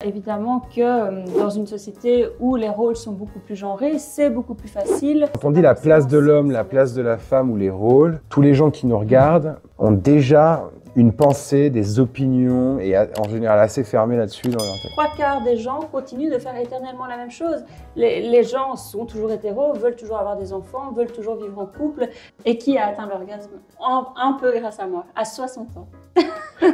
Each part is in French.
Évidemment que dans une société où les rôles sont beaucoup plus genrés, c'est beaucoup plus facile. Quand on dit la place de l'homme, la place de la femme ou les rôles, tous les gens qui nous regardent ont déjà une pensée, des opinions et en général assez fermées là-dessus dans leur tête. 3/4 des gens continuent de faire éternellement la même chose. Les gens sont toujours hétéros, veulent toujours avoir des enfants, veulent toujours vivre en couple. Et qui a atteint l'orgasme? Un peu grâce à moi, à 60 ans.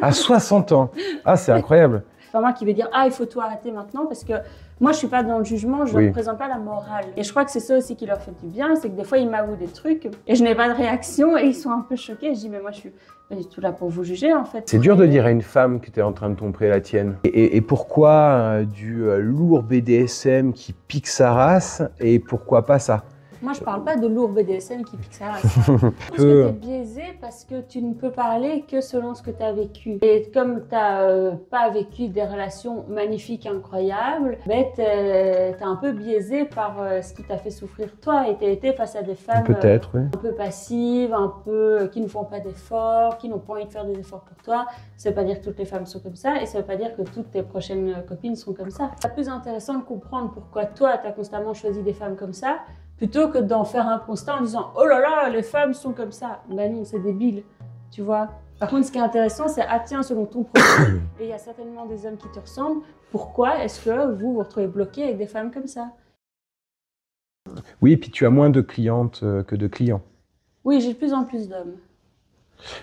À 60 ans? Ah, c'est incroyable. C'est pas moi qui vais dire « Ah, il faut tout arrêter maintenant » parce que moi, je suis pas dans le jugement, je ne représente pas la morale. Et je crois que c'est ça aussi qui leur fait du bien, c'est que des fois, ils m'avouent des trucs et je n'ai pas de réaction et ils sont un peu choqués. Je dis « Mais moi, je suis pas du tout là pour vous juger, en fait. » C'est dur de dire à une femme que tu es en train de tromper la tienne. Et pourquoi du lourd BDSM qui pique sa race et pourquoi pas ça? Moi, je parle pas de lourd BDSM qui pique sa race. Je pense que tu es biaisé parce que tu ne peux parler que selon ce que tu as vécu. Et comme tu n'as pas vécu des relations magnifiques, incroyables, ben, tu es un peu biaisé par ce qui t'a fait souffrir toi. Et tu as été face à des femmes un peu passives, qui ne font pas d'efforts, qui n'ont pas envie de faire des efforts pour toi. Ça ne veut pas dire que toutes les femmes sont comme ça et ça ne veut pas dire que toutes tes prochaines copines sont comme ça. C'est plus intéressant de comprendre pourquoi toi, tu as constamment choisi des femmes comme ça, plutôt que d'en faire un constat en disant « Oh là là, les femmes sont comme ça ». Ben non, c'est débile, tu vois. Par contre, ce qui est intéressant, c'est « Ah tiens, selon ton profil, et il y a certainement des hommes qui te ressemblent, pourquoi est-ce que vous vous retrouvez bloqué avec des femmes comme ça ?» Oui, et puis tu as moins de clientes que de clients. Oui, j'ai de plus en plus d'hommes.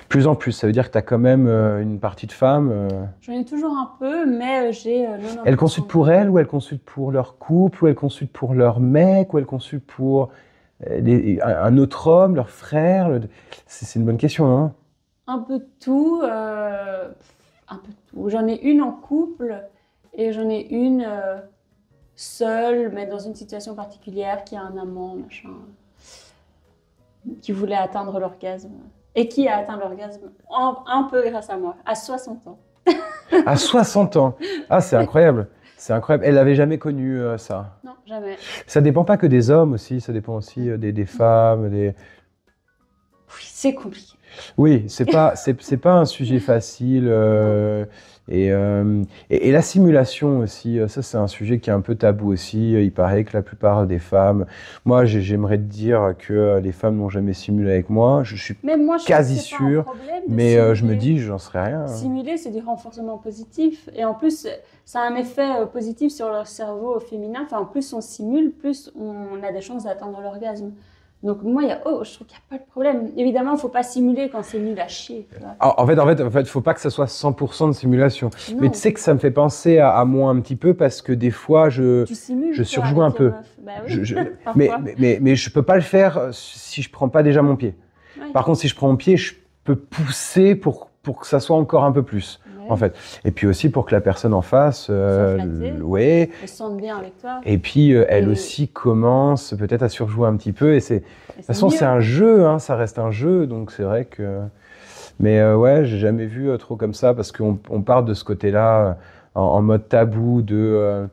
Plus en plus, ça veut dire que tu as quand même une partie de femmes. J'en ai toujours un peu, mais j'ai 90%. Elles consultent pour elles, ou elles consultent pour leur couple, ou elles consultent pour leur mec, ou elles consultent pour un autre homme, leur frère. C'est une bonne question, hein? Un peu de tout, un peu de tout. J'en ai une en couple et j'en ai une seule, mais dans une situation particulière, qui a un amant, machin, qui voulait atteindre l'orgasme. Et qui a atteint l'orgasme un peu grâce à moi, à 60 ans. À 60 ans? Ah, c'est incroyable. C'est incroyable. Elle n'avait jamais connu ça? Non, jamais. Ça dépend pas que des hommes aussi, ça dépend aussi des femmes. Oui, c'est compliqué. Oui, c'est pas un sujet facile. Et la simulation aussi, ça c'est un sujet qui est un peu tabou aussi. Il paraît que la plupart des femmes, moi j'aimerais te dire que les femmes n'ont jamais simulé avec moi. Je suis quasi sûr, mais je me dis, j'en sais rien. Simuler, c'est du renforcement positif. Et en plus, ça a un effet positif sur leur cerveau féminin. Enfin, plus on simule, plus on a des chances d'atteindre l'orgasme. Donc moi, je trouve qu'il n'y a pas de problème. Évidemment, il ne faut pas simuler quand c'est nul à chier. En fait, il ne faut pas que ça soit 100% de simulation. Non. Mais tu sais que ça me fait penser à moi un petit peu parce que des fois, je surjoue un peu. Bah oui. mais je ne peux pas le faire si je ne prends pas déjà mon pied. Ouais. Par contre, si je prends mon pied, je peux pousser pour que ça soit encore un peu plus. En fait. Et puis aussi pour que la personne en face elle se sente bien avec toi. Et puis elle aussi commence peut-être à surjouer un petit peu. Et de toute façon, c'est un jeu, hein, ça reste un jeu. Donc c'est vrai que. Mais ouais, j'ai jamais vu trop comme ça parce qu'on part de ce côté-là en mode tabou de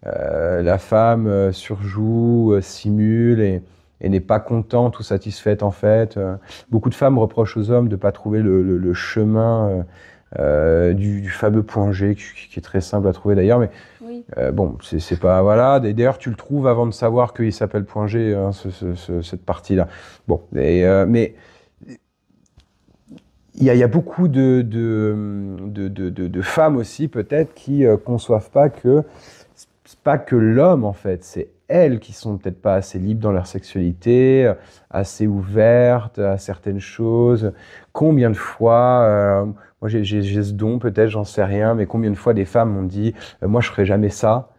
la femme surjoue, simule et n'est pas contente ou satisfaite en fait. Beaucoup de femmes reprochent aux hommes de ne pas trouver le chemin. Du fameux point G qui est très simple à trouver d'ailleurs, mais oui. Bon, c'est pas voilà. D'ailleurs, tu le trouves avant de savoir qu'il s'appelle point G, hein, cette partie-là. Bon, mais il y a beaucoup de femmes aussi peut-être qui conçoivent pas que c'est pas que l'homme en fait, c'est elles qui sont peut-être pas assez libres dans leur sexualité, assez ouvertes à certaines choses. Combien de fois, moi j'ai ce don peut-être, j'en sais rien, mais combien de fois des femmes m'ont dit moi je ferai jamais ça,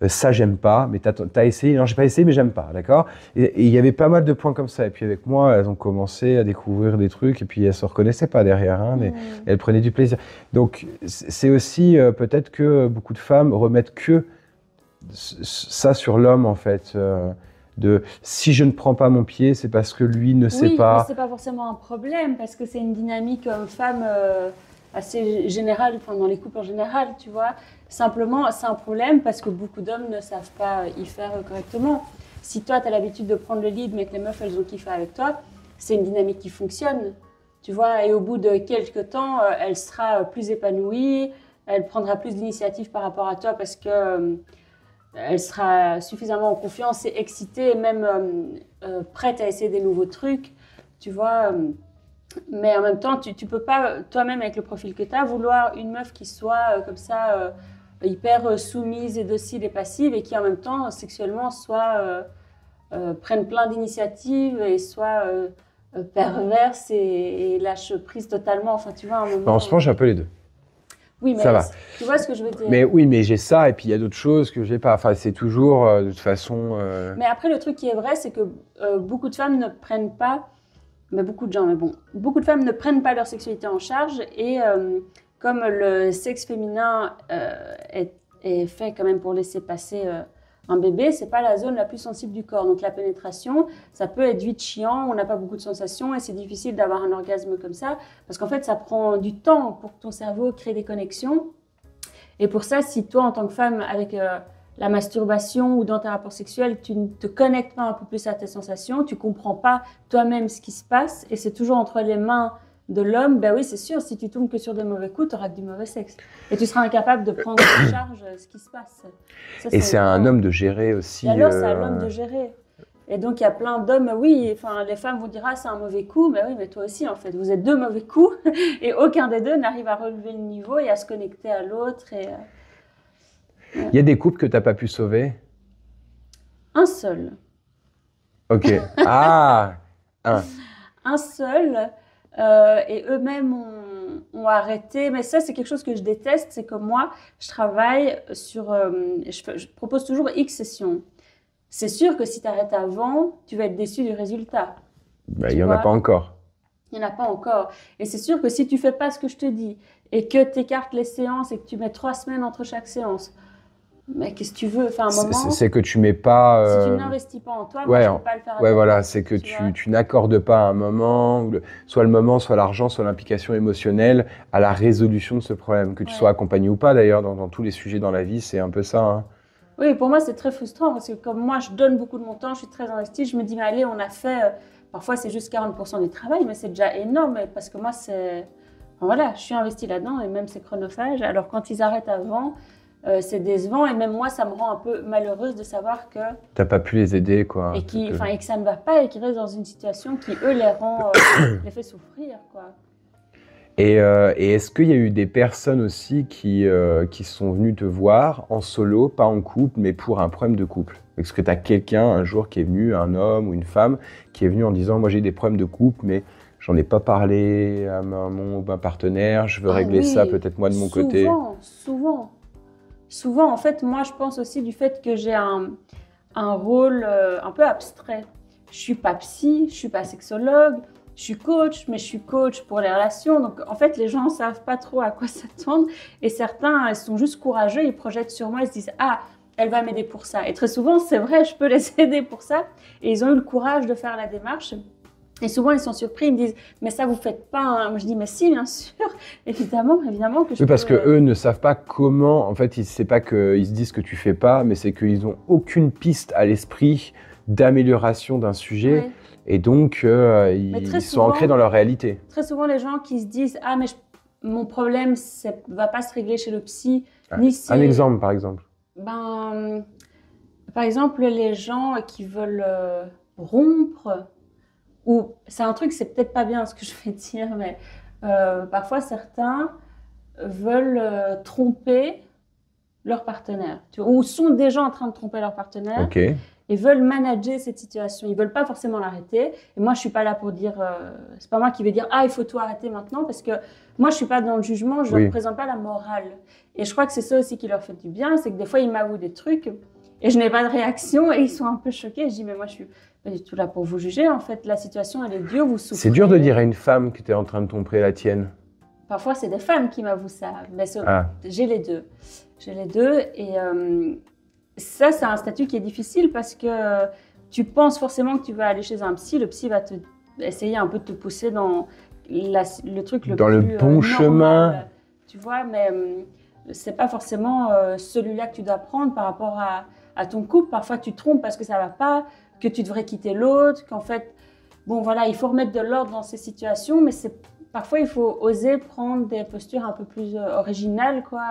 ça j'aime pas, mais t'as essayé? Non, j'ai pas essayé, mais j'aime pas, d'accord? Et il y avait pas mal de points comme ça. Et puis avec moi, elles ont commencé à découvrir des trucs et puis elles se reconnaissaient pas derrière, hein, mais elles prenaient du plaisir. Donc c'est aussi peut-être que beaucoup de femmes remettent que ça sur l'homme en fait, si je ne prends pas mon pied, c'est parce que lui ne sait pas. Oui, mais c'est pas forcément un problème parce que c'est une dynamique homme-femme assez générale, enfin, dans les couples en général, tu vois. Simplement, c'est un problème parce que beaucoup d'hommes ne savent pas y faire correctement. Si toi, tu as l'habitude de prendre le lead, mais que les meufs, elles ont kiffé avec toi, c'est une dynamique qui fonctionne, tu vois. Et au bout de quelques temps, elle sera plus épanouie. elle prendra plus d'initiative par rapport à toi parce que elle sera suffisamment en confiance et excitée, et même prête à essayer des nouveaux trucs, tu vois. Mais en même temps, tu peux pas, toi-même, avec le profil que tu as, vouloir une meuf qui soit comme ça, hyper soumise et docile et passive, et qui en même temps, sexuellement, soit prenne plein d'initiatives et soit perverse et lâche prise totalement. Enfin, tu vois, à un moment. En ce moment, j'ai un peu les deux. Oui, mais ça va. Tu vois ce que je veux dire. Mais oui, mais j'ai ça, et puis il y a d'autres choses que j'ai pas. Enfin, c'est toujours, de toute façon... Mais après, le truc qui est vrai, c'est que beaucoup de femmes ne prennent pas, mais beaucoup de gens, mais bon, beaucoup de femmes ne prennent pas leur sexualité en charge, et comme le sexe féminin est fait quand même pour laisser passer un bébé, c'est pas la zone la plus sensible du corps. Donc la pénétration, ça peut être vite chiant, on n'a pas beaucoup de sensations et c'est difficile d'avoir un orgasme comme ça, parce qu'en fait, ça prend du temps pour que ton cerveau crée des connexions. Et pour ça, si toi, en tant que femme, avec la masturbation ou dans tes rapports sexuels, tu ne te connectes pas un peu plus à tes sensations, tu comprends pas toi-même ce qui se passe, et c'est toujours entre les mains de l'homme, ben oui, c'est sûr, si tu tombes que sur des mauvais coups, tu auras que du mauvais sexe. Et tu seras incapable de prendre en charge ce qui se passe. Ça, et c'est à un homme de gérer aussi... Et alors, c'est à l'homme de gérer. Et donc, il y a plein d'hommes, oui, enfin, les femmes vont dire « Ah, c'est un mauvais coup », mais oui, mais toi aussi, en fait, vous êtes deux mauvais coups, et aucun des deux n'arrive à relever le niveau et à se connecter à l'autre. Et, Il y a des couples que tu n'as pas pu sauver? Un seul. Ok. Ah, Un seul. Et eux-mêmes ont arrêté. Mais ça, c'est quelque chose que je déteste. C'est que moi, je travaille sur... je propose toujours X sessions. C'est sûr que si tu arrêtes avant, tu vas être déçu du résultat. bah, il n'y en a pas encore. Il n'y en a pas encore. Et c'est sûr que si tu fais pas ce que je te dis et que tu écartes les séances et que tu mets 3 semaines entre chaque séance, mais qu'est-ce que tu veux? Enfin, un moment, c'est que tu mets pas... si tu n'investis pas en toi, ouais, moi, je peux pas le faire à ouais, ta voilà, place, c'est que vois. tu n'accordes pas un moment, soit le moment, soit l'argent, soit l'implication émotionnelle à la résolution de ce problème. Que tu sois accompagné ou pas, d'ailleurs, dans tous les sujets dans la vie, c'est un peu ça. Hein. Oui, pour moi, c'est très frustrant parce que comme moi, je donne beaucoup de mon temps, je suis très investie, je me dis, mais allez, on a fait... parfois, c'est juste 40% du travail, mais c'est déjà énorme parce que moi, c'est... Enfin, voilà, je suis investie là-dedans et même c'est chronophage. Alors, quand ils arrêtent avant... c'est décevant et même moi ça me rend un peu malheureuse de savoir que t'as pas pu les aider quoi et que ça ne va pas et qu'ils restent dans une situation qui eux les rend les fait souffrir quoi. Et est-ce qu'il y a eu des personnes aussi qui sont venues te voir en solo, pas en couple, mais pour un problème de couple? Est-ce que tu as quelqu'un un jour qui est venu, un homme ou une femme, qui est venu en disant moi j'ai des problèmes de couple mais j'en ai pas parlé à mon partenaire, je veux régler ça peut-être moi de mon côté? Souvent, en fait, moi, je pense aussi du fait que j'ai un rôle un peu abstrait. Je suis pas psy, je suis pas sexologue, je suis coach, mais je suis coach pour les relations. Donc, en fait, les gens ne savent pas trop à quoi s'attendre. Et certains, ils sont juste courageux, ils projettent sur moi, ils se disent « Ah, elle va m'aider pour ça ». Et très souvent, c'est vrai, je peux les aider pour ça. Et ils ont eu le courage de faire la démarche. Et souvent, ils sont surpris, ils me disent « Mais ça, vous faites pas hein ?» Moi, je dis « Mais si, bien sûr, évidemment que je Oui, parce qu'eux ne savent pas comment, en fait, c'est pas qu'ils se disent que tu fais pas, mais c'est qu'ils n'ont aucune piste à l'esprit d'amélioration d'un sujet, ouais. Et donc ils sont ancrés dans leur réalité. Très souvent, les gens qui se disent « Ah, mais mon problème ne va pas se régler chez le psy. » Un exemple, par exemple. Par exemple, les gens qui veulent rompre, ou c'est un truc, c'est peut-être pas bien ce que je vais dire, mais parfois certains veulent tromper leur partenaire, ou sont déjà en train de tromper leur partenaire, okay. Et veulent manager cette situation. Ils veulent pas forcément l'arrêter. Et moi, je suis pas là pour dire, c'est pas moi qui vais dire ah il faut tout arrêter maintenant, parce que moi je suis pas dans le jugement, je ne représente pas la morale. Et je crois que c'est ça aussi qui leur fait du bien, c'est que des fois ils m'avouent des trucs et je n'ai pas de réaction et ils sont un peu choqués. Je dis mais moi je suis pas du tout là pour vous juger. En fait, la situation elle est dure, vous souffrez. C'est dur de dire à une femme que tu es en train de tromper la tienne. Parfois c'est des femmes qui m'avouent ça, mais j'ai les deux. J'ai les deux et ça, c'est un statut qui est difficile parce que tu penses forcément que tu vas aller chez un psy. Le psy va essayer un peu de te pousser dans le truc le dans plus le bon normal, chemin. Tu vois, mais c'est pas forcément celui-là que tu dois prendre par rapport à ton couple. Parfois, tu te trompes parce que ça va pas, que tu devrais quitter l'autre, qu'en fait, bon voilà, il faut remettre de l'ordre dans ces situations, mais parfois il faut oser prendre des postures un peu plus originales, quoi,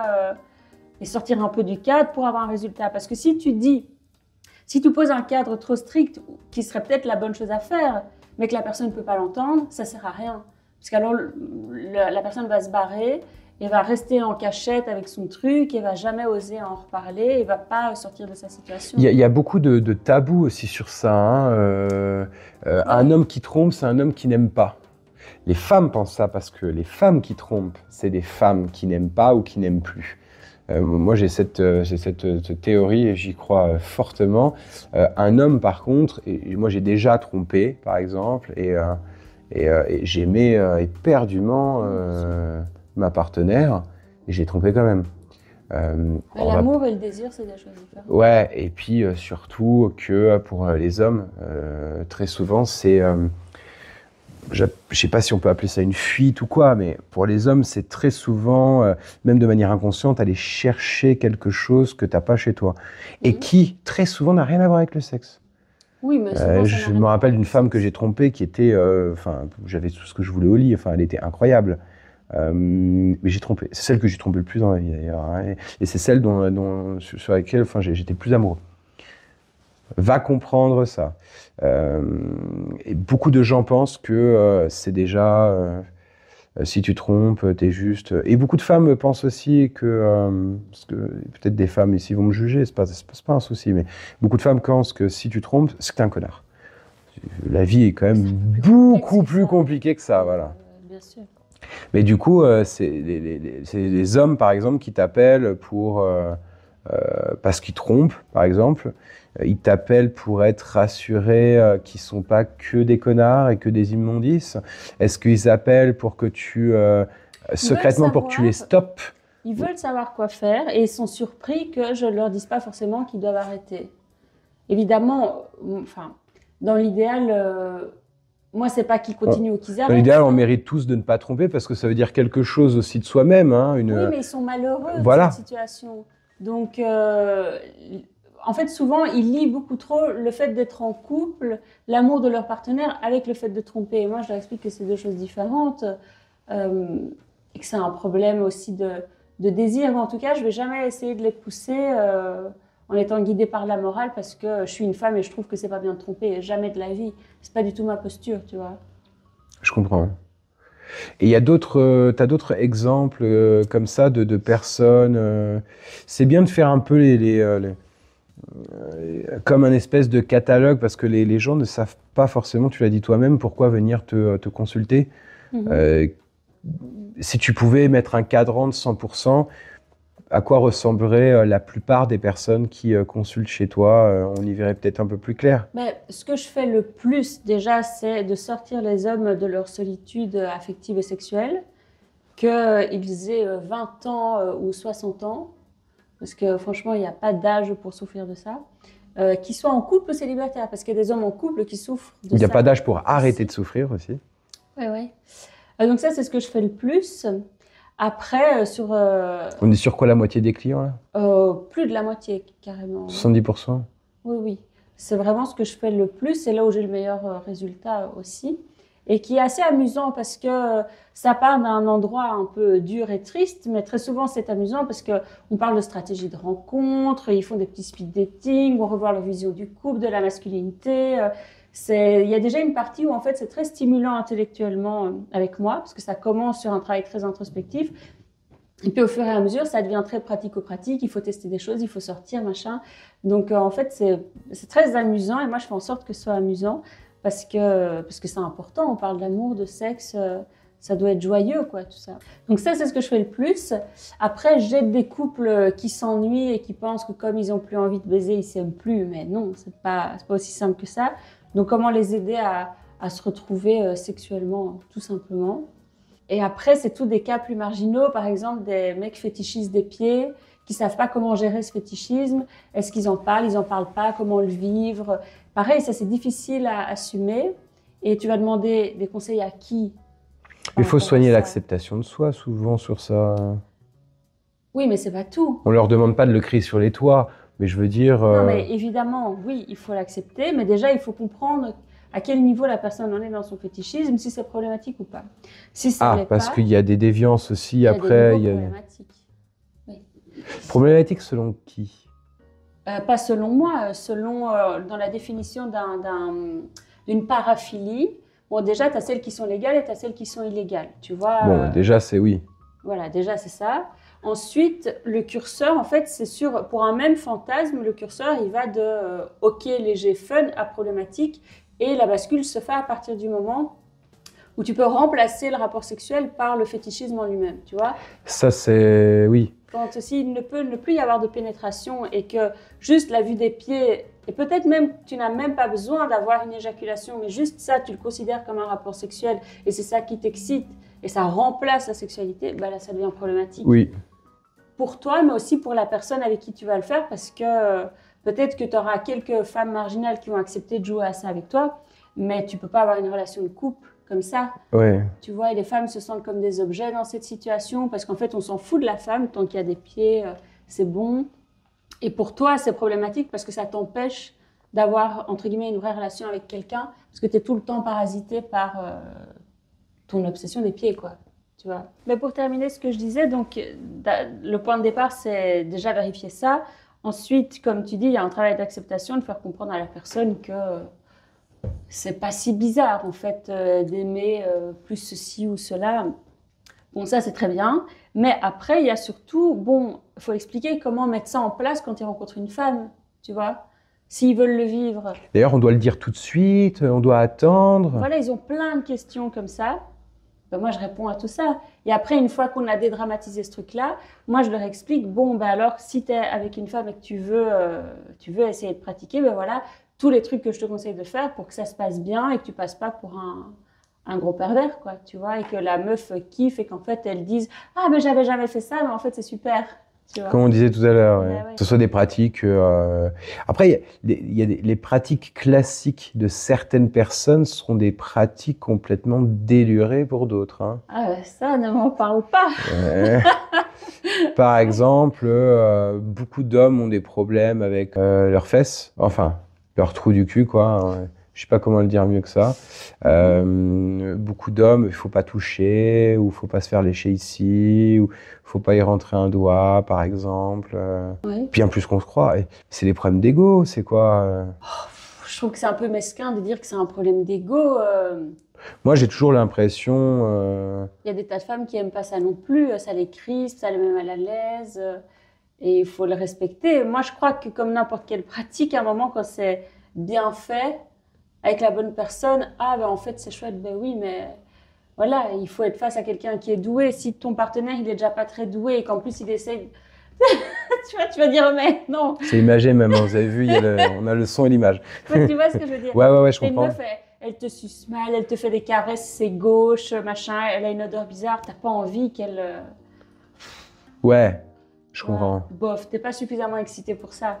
et sortir un peu du cadre pour avoir un résultat. Parce que si tu poses un cadre trop strict, qui serait peut-être la bonne chose à faire, mais que la personne ne peut pas l'entendre, ça sert à rien. Parce qu'alors la personne va se barrer, et va rester en cachette avec son truc, et va jamais oser en reparler, et va pas sortir de sa situation. Il y a beaucoup de tabous aussi sur ça. Hein. Un homme qui trompe, c'est un homme qui n'aime pas. Les femmes pensent ça parce que les femmes qui trompent, c'est des femmes qui n'aiment pas ou qui n'aiment plus. Moi, j'ai cette théorie et j'y crois fortement. Un homme, par contre, et moi j'ai déjà trompé, par exemple, et j'aimais éperdument ma partenaire, et j'ai trompé quand même. L'amour et le désir, c'est des choses différentes. Ouais, et puis surtout que pour les hommes, très souvent, c'est... je ne sais pas si on peut appeler ça une fuite ou quoi, mais pour les hommes, c'est très souvent, même de manière inconsciente, aller chercher quelque chose que tu n'as pas chez toi. Et qui, très souvent, n'a rien à voir avec le sexe. Oui, mais souvent, je me rappelle d'une femme que j'ai trompée qui était... j'avais tout ce que je voulais au lit, elle était incroyable. Mais j'ai trompé. C'est celle que j'ai trompé le plus dans ma vie, d'ailleurs. Hein, et c'est celle sur laquelle j'étais le plus amoureux. Va comprendre ça. Et beaucoup de gens pensent que c'est déjà... si tu trompes, t'es juste... Et beaucoup de femmes pensent aussi que... parce que peut-être des femmes ici vont me juger, c'est pas un souci, mais beaucoup de femmes pensent que si tu trompes, c'est que t'es un connard. La vie est quand même beaucoup plus compliquée que ça, voilà. Bien sûr. Mais du coup, c'est les hommes, par exemple, qui t'appellent pour... parce qu'ils trompent, par exemple. Ils t'appellent pour être rassurés qu'ils ne sont pas que des connards et que des immondices. Est-ce qu'ils appellent pour que tu... secrètement, pour que tu les stoppes? Ils veulent savoir quoi faire et ils sont surpris que je ne leur dise pas forcément qu'ils doivent arrêter. Évidemment, dans l'idéal... moi, c'est pas qu'ils continuent ou qu'ils arrêtent. Dans l'idéal, on mérite tous de ne pas tromper parce que ça veut dire quelque chose aussi de soi-même. Hein, Oui, mais ils sont malheureux de cette situation. Donc, en fait, souvent, ils lient beaucoup trop le fait d'être en couple, l'amour de leur partenaire, avec le fait de tromper. Et moi, je leur explique que c'est deux choses différentes et que c'est un problème aussi de désir. Mais en tout cas, je vais jamais essayer de les pousser en étant guidée par la morale parce que je suis une femme et je trouve que c'est pas bien de tromper. Jamais de la vie. C'est pas du tout ma posture, tu vois. Je comprends. Et il y a t'as d'autres exemples comme ça de personnes. C'est bien de faire un peu comme un espèce de catalogue parce que les gens ne savent pas forcément, tu l'as dit toi-même, pourquoi venir te consulter. Si tu pouvais mettre un cadran de 100%, à quoi ressemblerait la plupart des personnes qui consultent chez toi? On y verrait peut-être un peu plus clair. Mais ce que je fais le plus déjà, c'est de sortir les hommes de leur solitude affective et sexuelle, qu'ils aient 20 ans ou 60 ans, parce que franchement, il n'y a pas d'âge pour souffrir de ça, qu'ils soient en couple ou célibataire, parce qu'il y a des hommes en couple qui souffrent de ça. Il n'y a pas d'âge pour arrêter de souffrir aussi. Oui. Donc ça, c'est ce que je fais le plus. Après, on est sur quoi, la moitié des clients là? Plus de la moitié, carrément. 70%? Oui. C'est vraiment ce que je fais le plus. C'est là où j'ai le meilleur résultat aussi. Et qui est assez amusant parce que ça part d'un endroit un peu dur et triste, mais très souvent c'est amusant parce qu'on parle de stratégie de rencontre, ils font des petits speed dating, on revoit leur vision du couple, de la masculinité. Il y a déjà une partie où en fait c'est très stimulant intellectuellement avec moi parce que ça commence sur un travail très introspectif et puis au fur et à mesure ça devient très pratico-pratique, il faut tester des choses, il faut sortir, machin. Donc en fait c'est très amusant et moi je fais en sorte que ce soit amusant parce que c'est important, on parle d'amour, de sexe, ça doit être joyeux quoi tout ça. Donc ça c'est ce que je fais le plus. Après j'aide des couples qui s'ennuient et qui pensent que comme ils n'ont plus envie de baiser, ils s'aiment plus, mais non, c'est pas aussi simple que ça. Donc, comment les aider à se retrouver sexuellement, tout simplement. Et après, c'est tous des cas plus marginaux. Par exemple, des mecs fétichisent des pieds, qui ne savent pas comment gérer ce fétichisme. Est-ce qu'ils en parlent? Ils n'en parlent pas. Comment le vivre? Pareil, ça, c'est difficile à assumer. Et tu vas demander des conseils à qui? Il faut soigner l'acceptation de soi, souvent, sur ça. Oui, mais c'est pas tout. On ne leur demande pas de le crier sur les toits. Mais je veux dire... Non, mais évidemment, oui, il faut l'accepter, mais déjà, il faut comprendre... à quel niveau la personne en est dans son fétichisme, si c'est problématique ou pas. Si ça l'est parce pas, qu'il y a des déviances aussi il y a après. des niveaux problématiques. Oui. Problématiques selon qui? Pas selon moi, selon dans la définition d'une paraphilie. Bon, déjà, tu as celles qui sont légales et tu as celles qui sont illégales. Tu vois, Bon, déjà, c'est oui. Voilà, déjà, c'est ça. Ensuite, le curseur, en fait, c'est sûr, pour un même fantasme, le curseur, il va de OK, léger, fun à problématique. Et la bascule se fait à partir du moment où tu peux remplacer le rapport sexuel par le fétichisme en lui-même, tu vois. Ça, c'est... Oui. Quand aussi il ne peut ne plus y avoir de pénétration et que juste la vue des pieds, et peut-être même tu n'as même pas besoin d'avoir une éjaculation, mais juste ça, tu le considères comme un rapport sexuel et c'est ça qui t'excite et ça remplace la sexualité, bah là, ça devient problématique. Oui. Pour toi, mais aussi pour la personne avec qui tu vas le faire, parce que peut-être que tu auras quelques femmes marginales qui vont accepter de jouer à ça avec toi, mais tu peux pas avoir une relation de couple comme ça. Ouais. Tu vois, et les femmes se sentent comme des objets dans cette situation, parce qu'en fait, on s'en fout de la femme, tant qu'il y a des pieds, c'est bon. Et pour toi, c'est problématique parce que ça t'empêche d'avoir, entre guillemets, une vraie relation avec quelqu'un, parce que tu es tout le temps parasité par ton obsession des pieds, quoi. Tu vois. Mais pour terminer ce que je disais, donc, le point de départ, c'est déjà vérifier ça. Ensuite, comme tu dis, il y a un travail d'acceptation, de faire comprendre à la personne que c'est pas si bizarre, en fait, d'aimer plus ceci ou cela. Bon, ça, c'est très bien. Mais après, il y a surtout, bon, il faut expliquer comment mettre ça en place quand ils rencontrent une femme, tu vois, s'ils veulent le vivre. D'ailleurs, on doit le dire tout de suite, on doit attendre. Voilà, ils ont plein de questions comme ça. Ben, moi, je réponds à tout ça. Et après, une fois qu'on a dédramatisé ce truc-là, moi, je leur explique, bon, ben alors, si tu es avec une femme et que tu veux essayer de pratiquer, ben voilà, tous les trucs que je te conseille de faire pour que ça se passe bien et que tu passes pas pour un gros pervers, quoi, tu vois, et que la meuf kiffe et qu'en fait, elle dise « Ah, mais j'avais jamais fait ça, mais en fait, c'est super », tu vois. Comme on disait tout à l'heure, ouais. Ouais. Que ce soit des pratiques... Après, les pratiques classiques de certaines personnes seront des pratiques complètement délurées pour d'autres. Hein. Ah, ça, ne m'en parle pas. Ouais. Par exemple, beaucoup d'hommes ont des problèmes avec leurs fesses, enfin, leur trou du cul, quoi. Je sais pas comment le dire mieux que ça. Beaucoup d'hommes, il faut pas toucher, ou il faut pas se faire lécher ici, ou faut pas y rentrer un doigt, par exemple. Ouais. Bien plus qu'on se croit. Et c'est des problèmes d'ego, c'est quoi Je trouve que c'est un peu mesquin de dire que c'est un problème d'ego. Moi, j'ai toujours l'impression... Il y a des tas de femmes qui aiment pas ça non plus. Ça les crispe, ça les met mal à l'aise. Et il faut le respecter. Moi, je crois que comme n'importe quelle pratique, à un moment, quand c'est bien fait, avec la bonne personne, ah ben en fait c'est chouette, ben oui, mais voilà, il faut être face à quelqu'un qui est doué. Si ton partenaire il est déjà pas très doué et qu'en plus il essaye, tu vas dire mais non. C'est imagé même, hein, vous avez vu, on a le son et l'image. Ouais, tu vois ce que je veux dire? Ouais, je comprends. Une meuf, elle te suce mal, elle te fait des caresses, c'est gauche, machin, elle a une odeur bizarre, t'as pas envie qu'elle... Ouais, je comprends. Bof, t'es pas suffisamment excité pour ça.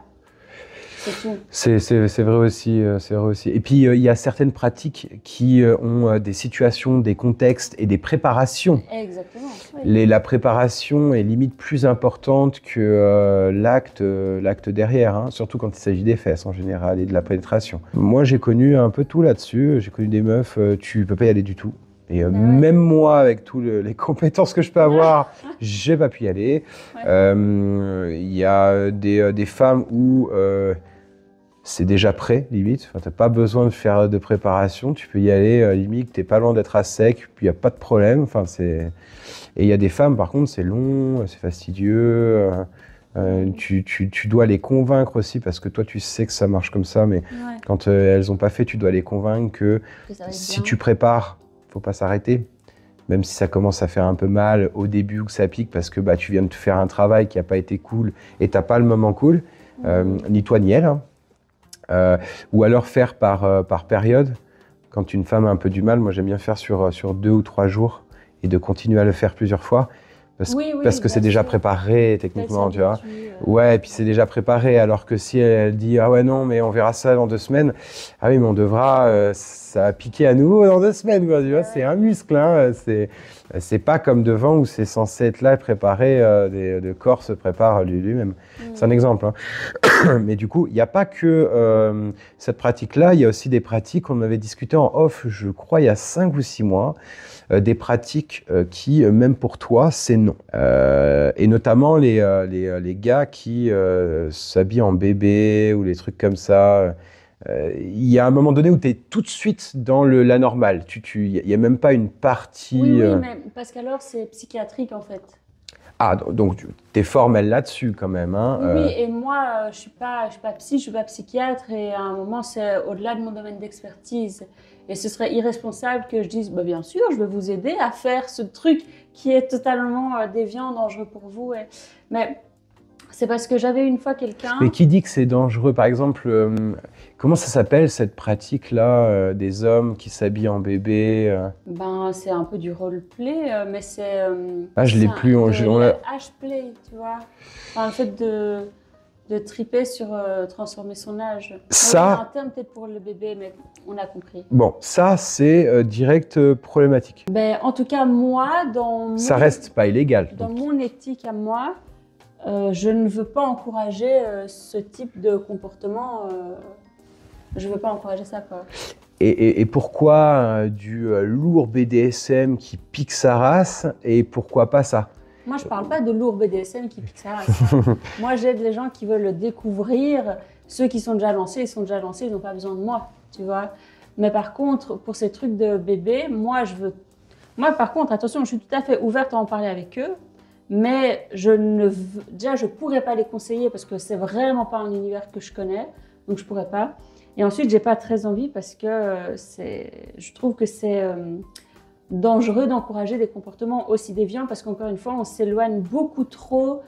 C'est tout. C'est vrai aussi, c'est vrai aussi. Et puis, il y a certaines pratiques qui ont des situations, des contextes et des préparations. Exactement. Oui. La préparation est limite plus importante que l'acte derrière, hein, surtout quand il s'agit des fesses en général et de la pénétration. Moi, j'ai connu un peu tout là-dessus. J'ai connu des meufs, tu peux pas y aller du tout. Et même moi, avec toutes les compétences que je peux avoir, j'ai pas pu y aller. Il y a des femmes où c'est déjà prêt, limite. Enfin, t'as pas besoin de faire de préparation. Tu peux y aller, limite, t'es pas loin d'être à sec, puis il n'y a pas de problème. Enfin, et il y a des femmes, par contre, c'est long, c'est fastidieux. Tu dois les convaincre aussi, parce que toi, tu sais que ça marche comme ça, mais quand elles n'ont pas fait, tu dois les convaincre que si tu prépares, faut pas s'arrêter. Même si ça commence à faire un peu mal au début ou que ça pique, parce que tu viens de te faire un travail qui n'a pas été cool et t'as pas le moment cool, ni toi ni elle. Hein. Ou alors faire par période. Quand une femme a un peu du mal, moi j'aime bien faire sur 2 ou 3 jours et de continuer à le faire plusieurs fois. Parce que c'est déjà préparé techniquement, tu vois. Ouais, et puis c'est déjà préparé, alors que si elle dit « Ah ouais, non, mais on verra ça dans 2 semaines », ah oui, mais on devra, ça va piquer à nouveau dans 2 semaines, quoi, tu vois, c'est un muscle, hein, C'est pas comme devant où c'est censé être là et préparé, le corps se prépare lui-même. C'est un exemple, hein. Mais du coup, il n'y a pas que cette pratique-là, il y a aussi des pratiques, on avait discuté en off, je crois, il y a 5 ou 6 mois, des pratiques qui, même pour toi, c'est non. Et notamment les gars qui s'habillent en bébé ou les trucs comme ça. Il y a un moment donné où tu es tout de suite dans la normale. Il n'y a même pas une partie... Oui, mais parce qu'alors c'est psychiatrique en fait. Ah, donc tu es formel là-dessus quand même. Hein, Oui, et moi, je suis pas psy, je suis pas psychiatre, et à un moment, c'est au-delà de mon domaine d'expertise. Et ce serait irresponsable que je dise, bah, bien sûr, je vais vous aider à faire ce truc qui est totalement déviant, dangereux pour vous. Mais c'est parce que j'avais une fois quelqu'un... Mais qui dit que c'est dangereux? Par exemple, comment ça s'appelle cette pratique-là des hommes qui s'habillent en bébé Ben, c'est un peu du roleplay, mais c'est... Ah, je l'ai plus. H-play, tu vois. Enfin, le fait de triper sur transformer son âge. Ça... Il y a un terme peut-être pour le bébé, mais on a compris. Bon, ça, c'est direct problématique. Ben, en tout cas, moi, ça reste pas illégal. Dans mon éthique à moi, je ne veux pas encourager ce type de comportement. Je ne veux pas encourager ça, quoi. Et pourquoi du lourd BDSM qui pique sa race et pourquoi pas ça? Moi, je ne parle pas de lourd BDSM qui pique sa race. Moi, j'aide les gens qui veulent le découvrir. Ceux qui sont déjà lancés, ils n'ont pas besoin de moi, tu vois. Mais par contre, pour ces trucs de bébé, moi, par contre, attention, je suis tout à fait ouverte à en parler avec eux. Mais déjà, je ne pourrais pas les conseiller parce que c'est vraiment pas un univers que je connais. Donc, je ne pourrais pas. Et ensuite, je n'ai pas très envie parce que je trouve que c'est dangereux d'encourager des comportements aussi déviants parce qu'encore une fois, on s'éloigne beaucoup trop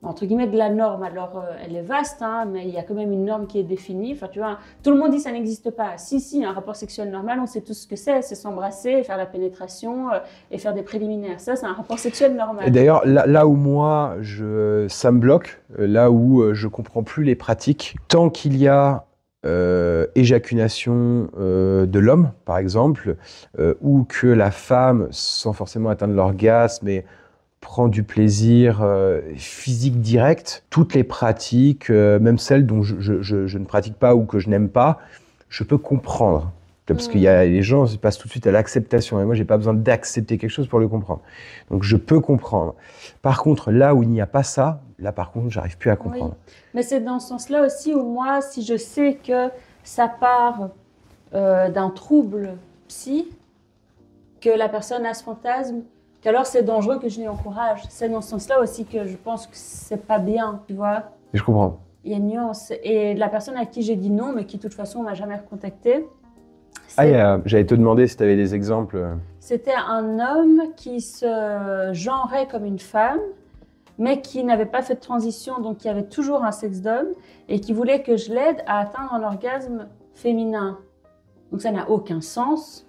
entre guillemets, de la norme. Alors, elle est vaste, hein, mais il y a quand même une norme qui est définie. Enfin, tu vois, tout le monde dit que ça n'existe pas. Si, un rapport sexuel normal, on sait tous ce que c'est s'embrasser, faire la pénétration et faire des préliminaires. Ça, c'est un rapport sexuel normal. Et d'ailleurs, là où moi, ça me bloque, là où je comprends plus les pratiques, tant qu'il y a éjaculation de l'homme, par exemple, ou que la femme, sans forcément atteindre l'orgasme, mais prend du plaisir physique direct, toutes les pratiques, même celles dont je ne pratique pas ou que je n'aime pas, je peux comprendre. Parce qu'il y a les gens passent tout de suite à l'acceptation, et moi, j'ai pas besoin d'accepter quelque chose pour le comprendre. Donc, je peux comprendre. Par contre, là où il n'y a pas ça, là, par contre, j'arrive plus à comprendre. Oui. Mais c'est dans ce sens-là aussi où moi, si je sais que ça part d'un trouble psy, que la personne a ce fantasme, qu'alors c'est dangereux que je l'y encourage. C'est dans ce sens-là aussi que je pense que c'est pas bien, tu vois. Et je comprends. Il y a une nuance. Et la personne à qui j'ai dit non, mais qui de toute façon m'a jamais recontacté. J'allais te demander si tu avais des exemples. C'était un homme qui se genrait comme une femme, mais qui n'avait pas fait de transition, donc qui avait toujours un sexe d'homme, et qui voulait que je l'aide à atteindre un orgasme féminin. Donc ça n'a aucun sens.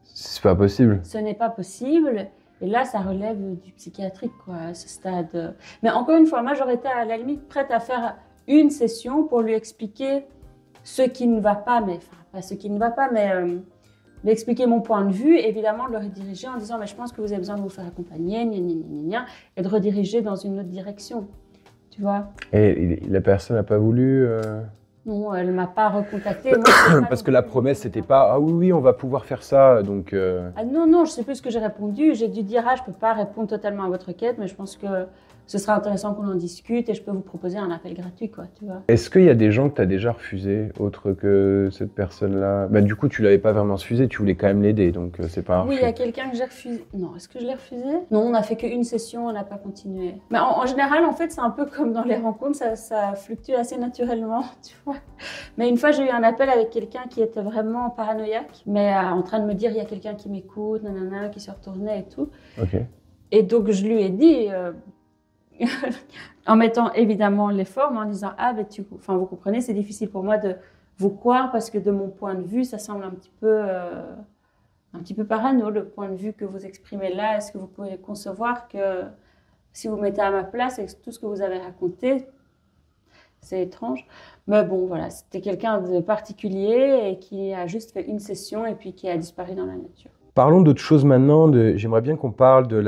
C'est pas possible. Ce n'est pas possible. Et là, ça relève du psychiatrique, quoi, à ce stade. Mais encore une fois, moi, j'aurais été à la limite prête à faire une session pour lui expliquer ce qui ne va pas, mais enfin, pas ce qui ne va pas, mais lui expliquer mon point de vue, évidemment, de le rediriger en disant, mais je pense que vous avez besoin de vous faire accompagner, gna, gna, gna, gna, et de rediriger dans une autre direction, tu vois. Et la personne n'a pas voulu Non, elle ne m'a pas recontacté. Parce que la promesse, c'était pas « Ah oui, on va pouvoir faire ça, donc… Ah non, je sais plus ce que j'ai répondu. J'ai dû dire « Ah, je peux pas répondre totalement à votre quête, mais je pense que ce sera intéressant qu'on en discute et je peux vous proposer un appel gratuit, quoi, tu vois. » Est-ce qu'il y a des gens que tu as déjà refusés, autre que cette personne-là? Bah, du coup, tu l'avais pas vraiment refusé, tu voulais quand même l'aider, donc c'est pas un refus. Oui, il y a quelqu'un que j'ai refusé. Non, est-ce que je l'ai refusé? Non, on n'a fait qu'une session, on n'a pas continué. Mais en général, en fait, c'est un peu comme dans les rencontres, ça fluctue assez naturellement, tu vois. Mais une fois, j'ai eu un appel avec quelqu'un qui était vraiment paranoïaque, mais en train de me dire, il y a quelqu'un qui m'écoute, nanana, qui se retournait et tout. Ok. Et donc, je lui ai dit, en mettant évidemment les formes, en disant, ah, ben, vous comprenez, c'est difficile pour moi de vous croire parce que de mon point de vue, ça semble un petit peu parano, le point de vue que vous exprimez là. Est-ce que vous pouvez concevoir que si vous mettez à ma place avec tout ce que vous avez raconté, c'est étrange. Mais bon, voilà, c'était quelqu'un de particulier et qui a juste fait une session et puis qui a disparu dans la nature. Parlons d'autre chose maintenant. J'aimerais bien qu'on parle de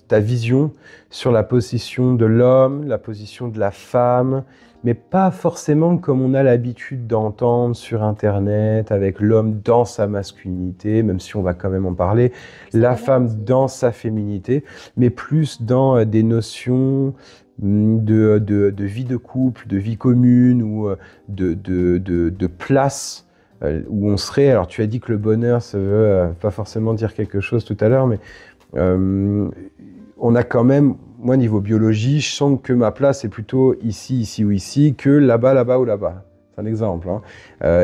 ta vision sur la position de l'homme, la position de la femme, mais pas forcément comme on a l'habitude d'entendre sur Internet, avec l'homme dans sa masculinité, même si on va quand même en parler, la femme dans sa féminité, mais plus dans des notions de vie de couple, de vie commune ou de place où on serait. Alors tu as dit que le bonheur, ça veut pas forcément dire quelque chose tout à l'heure, mais on a quand même, moi niveau biologie, je sens que ma place est plutôt ici, ici ou ici, que là-bas, là-bas ou là-bas. C'est un exemple. Hein.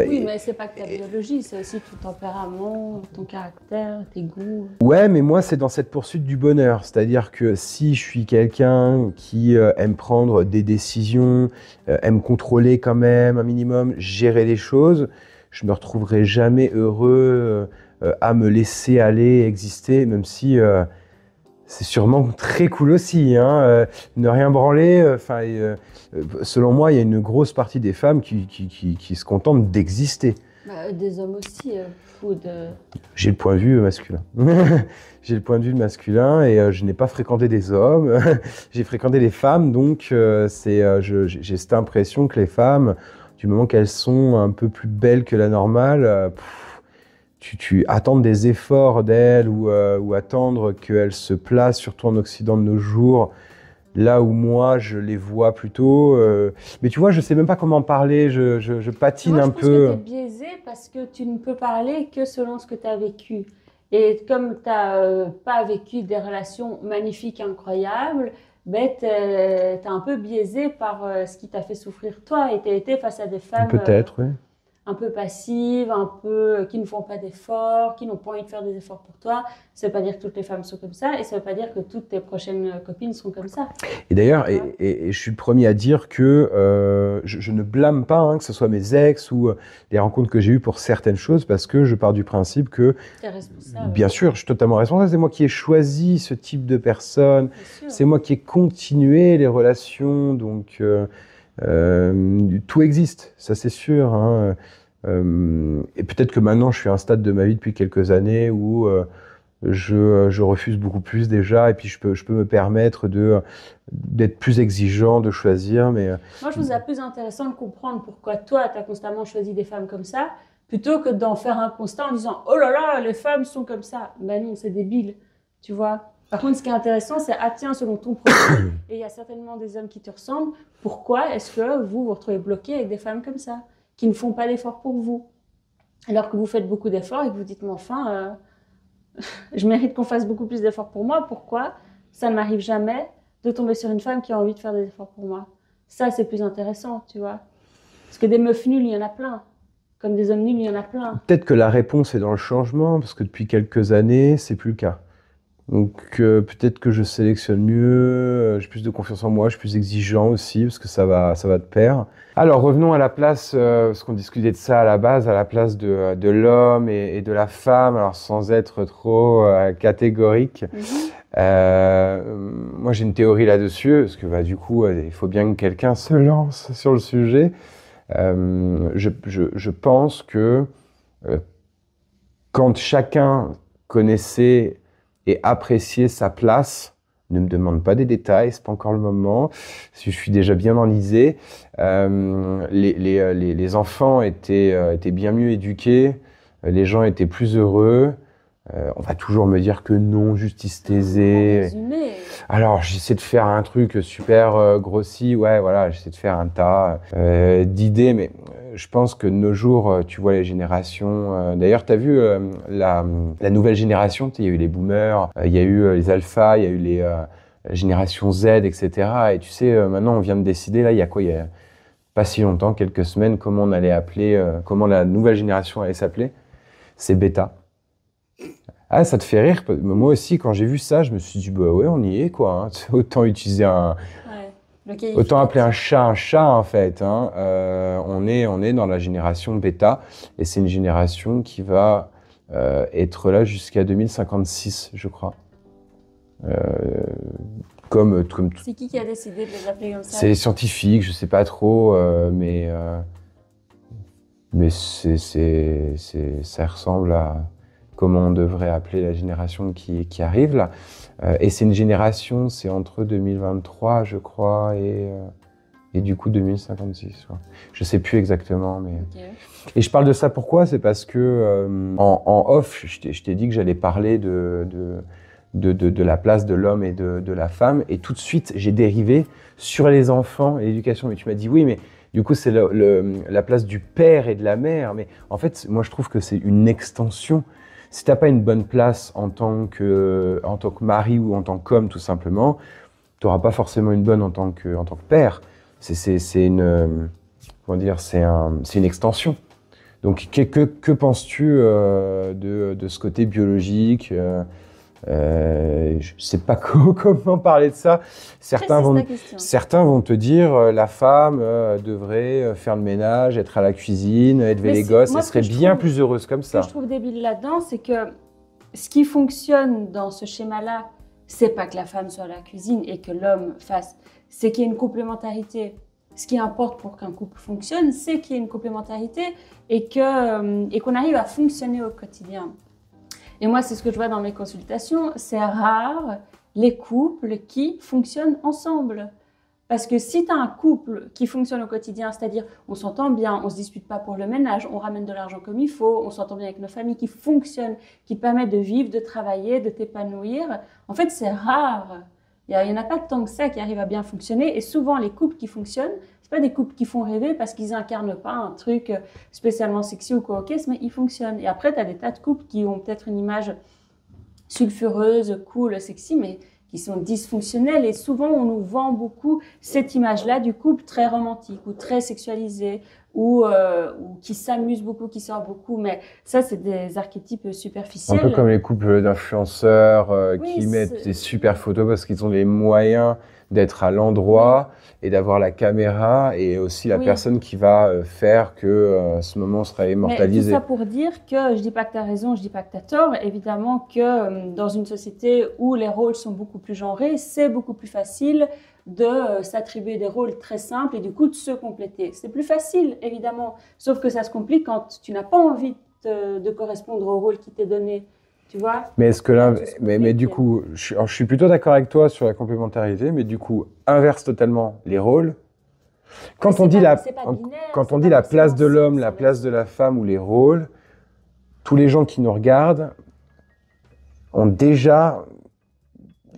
Oui, mais c'est pas que ta biologie, c'est aussi ton tempérament, ton caractère, tes goûts. Ouais, mais moi, c'est dans cette poursuite du bonheur. C'est-à-dire que si je suis quelqu'un qui aime prendre des décisions, aime contrôler quand même un minimum, gérer les choses, je me retrouverai jamais heureux à me laisser aller, exister, même si c'est sûrement très cool aussi. Hein, ne rien branler. Selon moi, il y a une grosse partie des femmes qui se contentent d'exister. Des hommes aussi. J'ai le point de vue masculin. J'ai le point de vue masculin et je n'ai pas fréquenté des hommes. J'ai fréquenté des femmes, donc j'ai cette impression que les femmes, du moment qu'elles sont un peu plus belles que la normale, tu attends des efforts d'elles ou attendre qu'elles se placent, surtout en Occident de nos jours, là où moi je les vois plutôt. Mais tu vois, je sais même pas comment parler, je patine un peu. Je pense que tu es biaisé parce que tu ne peux parler que selon ce que tu as vécu. Et comme tu n'as pas vécu des relations magnifiques, incroyables, ben, tu es un peu biaisé par ce qui t'a fait souffrir toi. Et tu as été face à des femmes peut-être, oui. Un peu passives, qui ne font pas d'efforts, qui n'ont pas envie de faire des efforts pour toi. Ça ne veut pas dire que toutes les femmes sont comme ça et ça ne veut pas dire que toutes tes prochaines copines sont comme ça. Et d'ailleurs, et je suis le premier à dire que je ne blâme pas, hein, que ce soit mes ex ou les rencontres que j'ai eues pour certaines choses, parce que je pars du principe que, t'es responsable. Bien sûr, je suis totalement responsable. C'est moi qui ai choisi ce type de personne. C'est moi qui ai continué les relations. Donc, tout existe, ça c'est sûr. Hein. Et peut-être que maintenant, je suis à un stade de ma vie depuis quelques années où je refuse beaucoup plus déjà, et puis je peux me permettre d'être plus exigeant, de choisir. Mais moi, je trouve ça plus intéressant de comprendre pourquoi toi, tu as constamment choisi des femmes comme ça, plutôt que d'en faire un constat en disant « Oh là là, les femmes sont comme ça ». Ben non, c'est débile, tu vois. Par contre, ce qui est intéressant, c'est « Ah tiens, selon ton profil, et il y a certainement des hommes qui te ressemblent, pourquoi est-ce que vous vous retrouvez bloqué avec des femmes comme ça, qui ne font pas d'efforts pour vous ?» Alors que vous faites beaucoup d'efforts et que vous dites « Mais enfin, je mérite qu'on fasse beaucoup plus d'efforts pour moi, pourquoi ça ne m'arrive jamais de tomber sur une femme qui a envie de faire des efforts pour moi ?» Ça, c'est plus intéressant, tu vois. Parce que des meufs nulles, il y en a plein. Comme des hommes nuls, il y en a plein. Peut-être que la réponse est dans le changement, parce que depuis quelques années, c'est plus le cas. Donc peut-être que je sélectionne mieux, j'ai plus de confiance en moi, je suis plus exigeant aussi, parce que ça va de pair. Alors revenons à la place, parce qu'on discutait de ça à la base, à la place de l'homme et de la femme, alors sans être trop catégorique. Moi j'ai une théorie là-dessus, parce que du coup il faut bien que quelqu'un se lance sur le sujet. Je pense que quand chacun connaissait et apprécier sa place. Ne me demande pas des détails, c'est pas encore le moment. Je suis déjà bien enlisé. Les enfants étaient bien mieux éduqués, les gens étaient plus heureux. On va toujours me dire que non, justice taisée. Alors j'essaie de faire un truc super grossi, ouais, voilà, j'essaie de faire un tas d'idées, mais je pense que de nos jours, tu vois les générations. D'ailleurs, tu as vu la nouvelle génération, il y a eu les boomers, il y a eu les alphas, il y a eu la génération Z, etc. Et tu sais, maintenant, on vient de décider, là, il y a quoi? Il y a pas si longtemps, quelques semaines, comment on allait appeler, comment la nouvelle génération allait s'appeler. C'est bêta. Ah, ça te fait rire? Moi aussi, quand j'ai vu ça, je me suis dit, bah ouais, on y est, quoi. Hein. Autant utiliser autant appeler un chat, en fait. Hein. On est dans la génération bêta, et c'est une génération qui va être là jusqu'à 2056, je crois. C'est qui a décidé de les appeler comme ça? C'est les scientifiques, je sais pas trop, mais ça ressemble à comment on devrait appeler la génération qui arrive là. Et c'est une génération, c'est entre 2023, je crois, et du coup 2056. Ouais. Je sais plus exactement, mais... Okay. Et je parle de ça pourquoi? C'est parce que en off, je t'ai dit que j'allais parler de la place de l'homme et de la femme, et tout de suite j'ai dérivé sur les enfants et l'éducation. Mais tu m'as dit oui, mais du coup c'est la place du père et de la mère. Mais en fait, moi je trouve que c'est une extension. Si t'as pas une bonne place en tant que mari ou en tant qu'homme tout simplement, t'auras pas forcément une bonne en tant que père. C'est une comment dire, c'est une extension. Donc que penses-tu de ce côté biologique? Je sais pas comment parler de ça. Certains vont te dire la femme devrait faire le ménage, être à la cuisine, élever les gosses, elle serait bien plus heureuse comme ça. Ce que je trouve débile là-dedans, c'est que ce qui fonctionne dans ce schéma-là, c'est pas que la femme soit à la cuisine et que l'homme fasse, c'est qu'il y ait une complémentarité. Ce qui importe pour qu'un couple fonctionne, c'est qu'il y ait une complémentarité et qu'on arrive à fonctionner au quotidien. Et moi, c'est ce que je vois dans mes consultations, c'est rare les couples qui fonctionnent ensemble. Parce que si tu as un couple qui fonctionne au quotidien, c'est-à-dire on s'entend bien, on ne se dispute pas pour le ménage, on ramène de l'argent comme il faut, on s'entend bien avec nos familles, qui fonctionnent, qui permettent de vivre, de travailler, de t'épanouir, en fait, c'est rare. Il n'y en a pas tant que ça qui arrivent à bien fonctionner. Et souvent, les couples qui fonctionnent, ce pas des couples qui font rêver parce qu'ils n'incarnent pas un truc spécialement sexy ou coquette, mais ils fonctionnent. Et après, tu as des tas de couples qui ont peut-être une image sulfureuse, cool, sexy, mais qui sont dysfonctionnels. Et souvent, on nous vend beaucoup cette image-là du couple très romantique ou très sexualisé ou qui s'amuse beaucoup, qui sort beaucoup. Mais ça, c'est des archétypes superficiels. Un peu comme les couples d'influenceurs qui mettent des super photos parce qu'ils ont les moyens d'être à l'endroit et d'avoir la caméra et aussi la personne qui va faire que ce moment sera immortalisé. Mais tout ça pour dire que je dis pas que tu as raison, je dis pas que tu as tort. Évidemment que dans une société où les rôles sont beaucoup plus genrés, c'est beaucoup plus facile de s'attribuer des rôles très simples et du coup de se compléter. C'est plus facile, évidemment, sauf que ça se complique quand tu n'as pas envie de correspondre au rôle qui t'est donné. Tu vois? Mais est-ce que là, mais du coup, je suis plutôt d'accord avec toi sur la complémentarité, mais du coup, inverse totalement les rôles. Quand on dit la place de l'homme, la place de la femme ou les rôles, tous les gens qui nous regardent ont déjà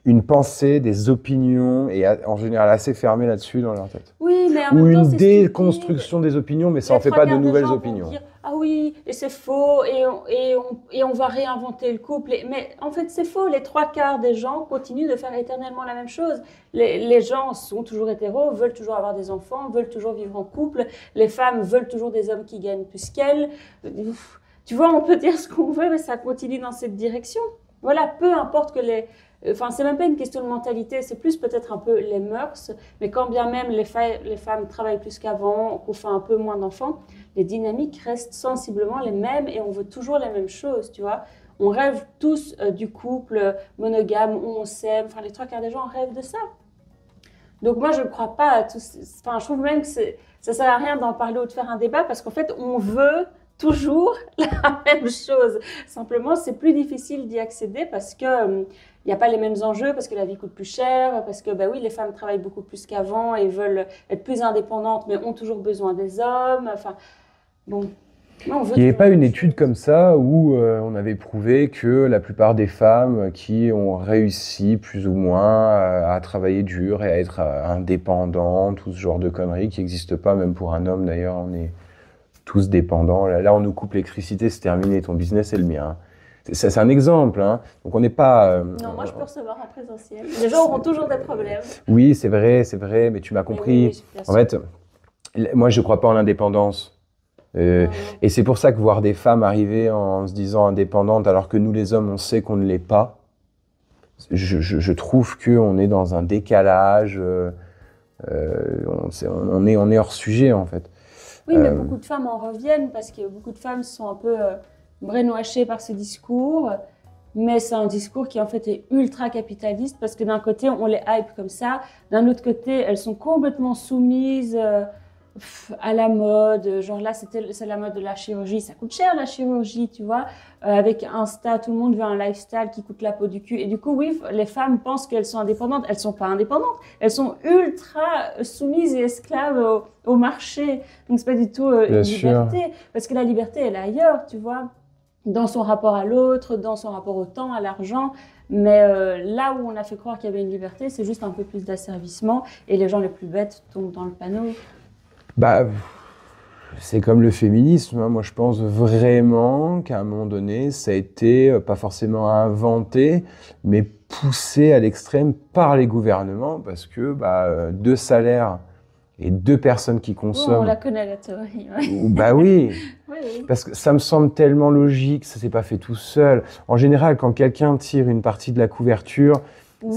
une pensée, des opinions, et en général assez fermées là-dessus dans leur tête. Oui, mais en ou même temps, une déconstruction des opinions, mais ça en fait pas de nouvelles opinions. Dire, ah oui, et c'est faux, et on va réinventer le couple. Mais en fait, c'est faux. Les 3/4 des gens continuent de faire éternellement la même chose. Les gens sont toujours hétéros, veulent toujours avoir des enfants, veulent toujours vivre en couple. Les femmes veulent toujours des hommes qui gagnent plus qu'elles. Tu vois, on peut dire ce qu'on veut, mais ça continue dans cette direction. Voilà, peu importe que les... Enfin, c'est même pas une question de mentalité, c'est plus peut-être un peu les mœurs, mais quand bien même les femmes travaillent plus qu'avant, qu'on fait un peu moins d'enfants, les dynamiques restent sensiblement les mêmes et on veut toujours les mêmes choses, tu vois. On rêve tous du couple monogame où on s'aime, enfin les 3/4 des gens rêvent de ça. Donc moi je ne crois pas à tout... Enfin, je trouve même que ça sert à rien d'en parler ou de faire un débat parce qu'en fait on veut toujours la même chose. Simplement, c'est plus difficile d'y accéder parce que il n'y a pas les mêmes enjeux, parce que la vie coûte plus cher, parce que, oui, les femmes travaillent beaucoup plus qu'avant et veulent être plus indépendantes, mais ont toujours besoin des hommes. Enfin, bon. Non, il n'y avait pas une étude comme ça où on avait prouvé que la plupart des femmes qui ont réussi plus ou moins à travailler dur et à être indépendantes, tout ce genre de conneries qui n'existent pas, même pour un homme d'ailleurs, on est tous dépendants. Là, on nous coupe l'électricité, c'est terminé, ton business est le mien. C'est un exemple, hein. Donc on n'est pas... Non, moi je peux recevoir en présentiel. Les gens auront toujours des problèmes. Oui, c'est vrai, mais tu m'as compris. Oui, en fait, moi je ne crois pas en l'indépendance. Et c'est pour ça que voir des femmes arriver en se disant indépendantes alors que nous les hommes on sait qu'on ne l'est pas, je trouve qu'on est dans un décalage, on est hors sujet en fait. Oui, mais beaucoup de femmes en reviennent parce que beaucoup de femmes sont un peu... brainwashées par ce discours, mais c'est un discours qui en fait est ultra capitaliste parce que d'un côté on les hype comme ça, d'un autre côté elles sont complètement soumises à la mode, genre là c'est la mode de la chirurgie, ça coûte cher la chirurgie, tu vois. Avec Insta, tout le monde veut un lifestyle qui coûte la peau du cul. Et du coup, oui, les femmes pensent qu'elles sont indépendantes. Elles sont pas indépendantes. Elles sont ultra soumises et esclaves au marché. Donc c'est pas du tout une liberté, parce que la liberté elle est ailleurs, tu vois, dans son rapport à l'autre, dans son rapport au temps, à l'argent. Mais là où on a fait croire qu'il y avait une liberté, c'est juste un peu plus d'asservissement et les gens les plus bêtes tombent dans le panneau. Bah, c'est comme le féminisme, hein. Moi je pense vraiment qu'à un moment donné, ça a été pas forcément inventé, mais poussé à l'extrême par les gouvernements, parce que deux salaires et deux personnes qui consomment... Oh, on la connaît la théorie. Ouais. Bah oui. Oui. Parce que ça me semble tellement logique, ça s'est pas fait tout seul. En général, quand quelqu'un tire une partie de la couverture,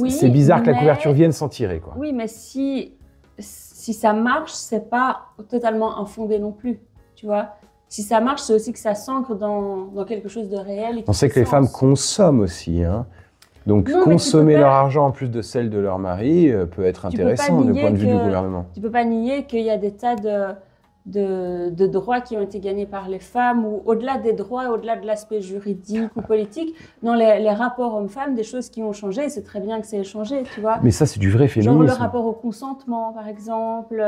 c'est bizarre que la couverture vienne s'en tirer, quoi. Oui, mais si ça marche, c'est pas totalement infondé non plus, tu vois. Si ça marche, c'est aussi que ça s'ancre dans quelque chose de réel. Et on sait que les femmes consomment aussi, hein. Donc non, consommer leur argent en plus de celle de leur mari peut être intéressant du point de vue du gouvernement. Tu peux pas nier qu'il y a des tas de droits qui ont été gagnés par les femmes, ou au-delà des droits, au-delà de l'aspect juridique ou politique, dans les rapports hommes-femmes, des choses qui ont changé, et c'est très bien que ça ait changé, tu vois. Mais ça, c'est du vrai féminisme. Genre le rapport au consentement, par exemple.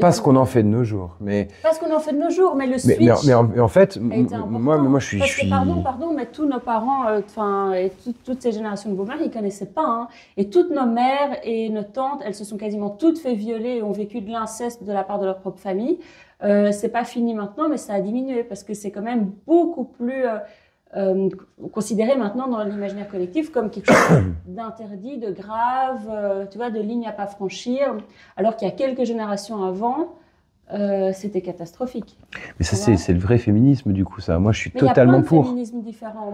Pas ce qu'on en fait de nos jours, mais... Pas ce qu'on en fait de nos jours, mais le switch mais en fait, moi je suis... Parce que, pardon, mais tous nos parents, et toutes ces générations de beaux-mères, ils connaissaient pas, hein. Et toutes nos mères et nos tantes, elles se sont quasiment toutes fait violer et ont vécu de l'inceste de la part de leur propre famille. C'est pas fini maintenant, mais ça a diminué, parce que c'est quand même beaucoup plus... considéré maintenant dans l'imaginaire collectif comme quelque chose d'interdit, de grave, tu vois, de ligne à pas franchir, alors qu'il y a quelques générations avant, c'était catastrophique. Mais ça, c'est le vrai féminisme, du coup, ça. Moi, je suis totalement pour. Il y a plein de pour. féminismes différents.